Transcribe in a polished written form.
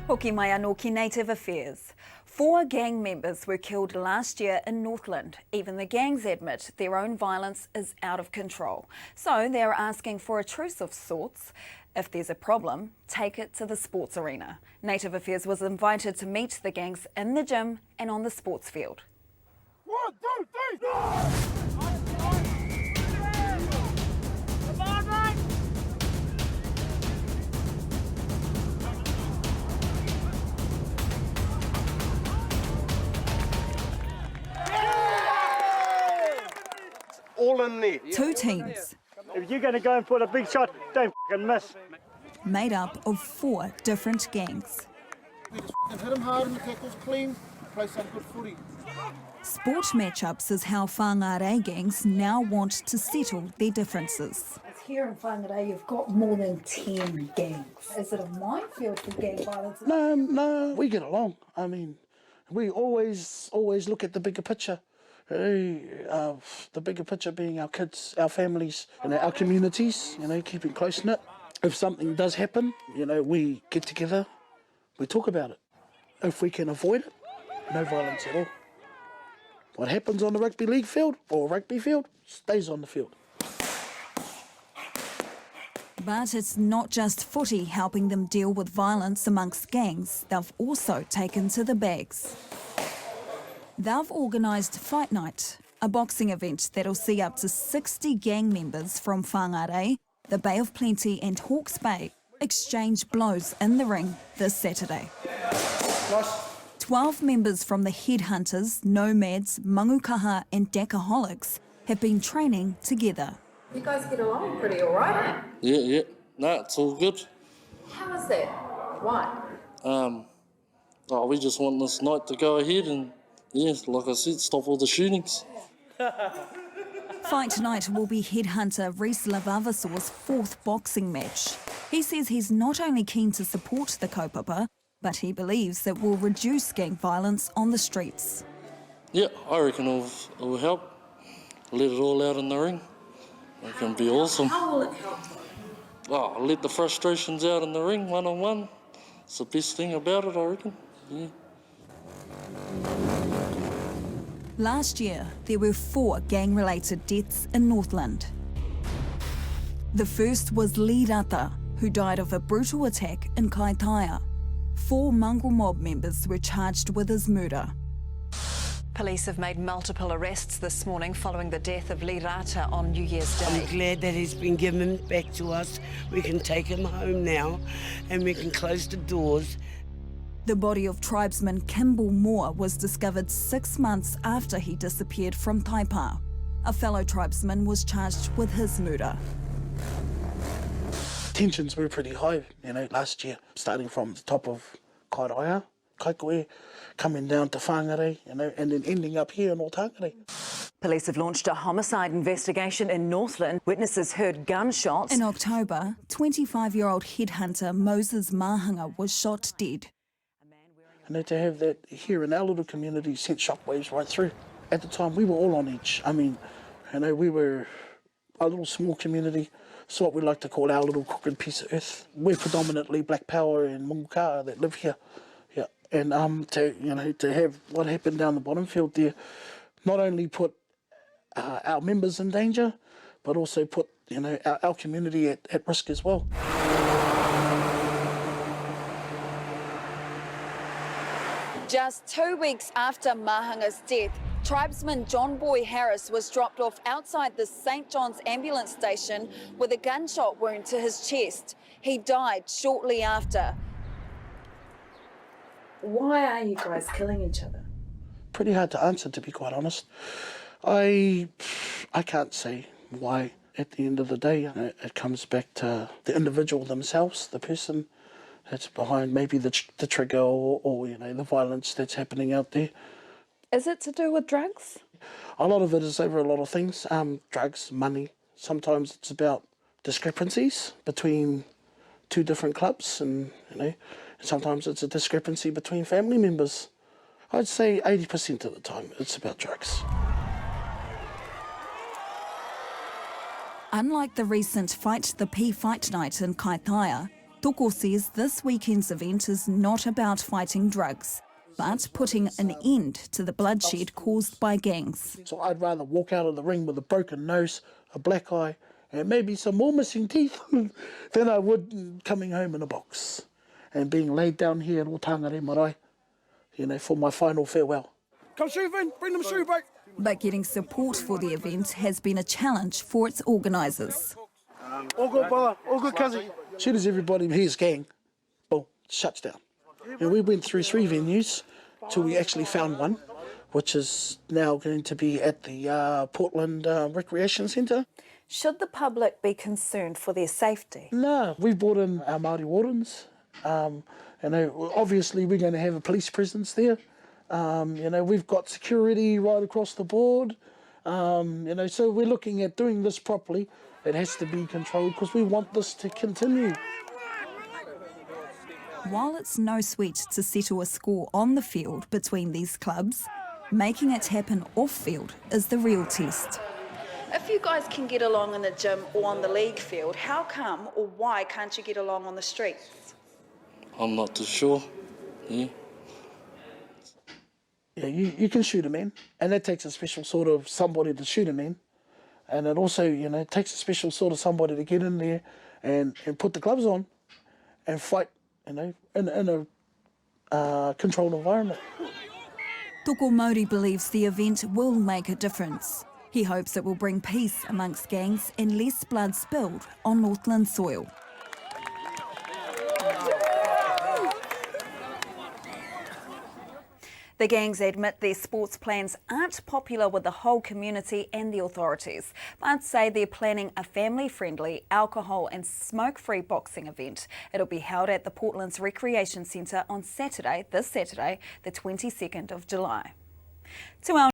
Hoki mai anō ki Native Affairs. 4 gang members were killed last year in Northland. Even the gangs admit their own violence is out of control. So they're asking for a truce of sorts. If there's a problem, take it to the sports arena. Native Affairs was invited to meet the gangs in the gym and on the sports field. 1, 2, 3, go! All in there. 2 teams If you're going to go and put a big shot, don't f***ing miss. made up of 4 different gangs. We just hit them hard and the tackles clean, play some good footy. Sport matchups is how Whangarei gangs now want to settle their differences. Here in Whangarei, you've got more than 10 gangs. Is it a minefield for gang violence? No, we get along. I mean, we always look at the bigger picture. The bigger picture being our kids, our families, our communities, keeping close-knit. If something does happen, we get together, we talk about it. If we can avoid it, no violence at all. What happens on the rugby league field or rugby field stays on the field. But it's not just footy helping them deal with violence amongst gangs. They've also taken to the bags. They've organised Fight Night, a boxing event that'll see up to 60 gang members from Whangarei, the Bay of Plenty and Hawke's Bay exchange blows in the ring this Saturday. 12 members from the Headhunters, Nomads, Mangukaha and Dakaholics have been training together. You guys get along pretty all right? Yeah. No, it's all good. How is that? Why? We just want this night to go ahead and, like I said, stop all the shootings. Fight Night will be Headhunter Reese Lavavasor's 4th boxing match. He says he's not only keen to support the kaupapa, but he believes it will reduce gang violence on the streets. Yeah, I reckon it will help. Let it all out in the ring. It can be awesome. How will it help? Let the frustrations out in the ring, one-on-one. It's the best thing about it, I reckon. Yeah. Last year, there were 4 gang-related deaths in Northland. The first was Lee Rata, who died of a brutal attack in Kaitaia. 4 mongrel mob members were charged with his murder. Police have made multiple arrests this morning following the death of Lee Rata on New Year's Day. I'm glad that he's been given back to us. We can take him home now and we can close the doors. The body of tribesman Kimball Moore was discovered 6 months after he disappeared from Taipa. A fellow tribesman was charged with his murder. Tensions were pretty high, last year, starting from the top of Kairaia, Kaikoe, coming down to Whangarei, and then ending up here in Otakarei. Police have launched a homicide investigation in Northland. Witnesses heard gunshots. In October, 25-year-old headhunter Moses Mahanga was shot dead. To have that here in our little community sent shockwaves right through. At the time, we were all on edge. I mean, we were a little small community. It's what we like to call our little crooked piece of earth. We're predominantly Black Power and Mangukaha that live here. Yeah, and to have what happened down the bottom field there, not only put our members in danger, but also put our community at risk as well. Just 2 weeks after Mahanga's death, tribesman John Boy Harris was dropped off outside the St. John's ambulance station with a gunshot wound to his chest. He died shortly after. Why are you guys killing each other? Pretty hard to answer, to be quite honest. I can't say why. At the end of the day, it comes back to the individual themselves, the person that's behind maybe the trigger or the violence that's happening out there. Is it to do with drugs? A lot of it is over a lot of things, drugs, money. Sometimes it's about discrepancies between 2 different clubs, and sometimes it's a discrepancy between family members. I'd say 80% of the time it's about drugs. Unlike the recent Fight the P Fight Night in Kaitaia, Toko says this weekend's event is not about fighting drugs, but putting an end to the bloodshed caused by gangs. So I'd rather walk out of the ring with a broken nose, a black eye, and maybe some more missing teeth than I would coming home in a box and being laid down here in Otangare Marae, for my final farewell. Come shoe, Vin. Bring them shoe back. But getting support for the event has been a challenge for its organisers. All good, brother. All good, cousin. As soon as everybody hears gang, boom, shuts down. And we went through 3 venues till we actually found one, which is now going to be at the Portland Recreation Centre. Should the public be concerned for their safety? No, we've brought in our Māori wardens. Obviously we're going to have a police presence there. We've got security right across the board. So we're looking at doing this properly. It has to be controlled because we want this to continue. While it's no sweat to settle a score on the field between these clubs, making it happen off-field is the real test. If you guys can get along in the gym or on the league field, how come or why can't you get along on the streets? I'm not too sure. Yeah. Yeah, you can shoot a man, and that takes a special sort of somebody to shoot a man. And it also, takes a special sort of somebody to get in there and put the gloves on and fight, in a controlled environment. Toko Māori believes the event will make a difference. He hopes it will bring peace amongst gangs and less blood spilled on Northland soil. The gangs admit their sports plans aren't popular with the whole community and the authorities, but say they're planning a family-friendly, alcohol and smoke-free boxing event. It'll be held at the Portland's Recreation Centre on Saturday, the 22nd of July. To our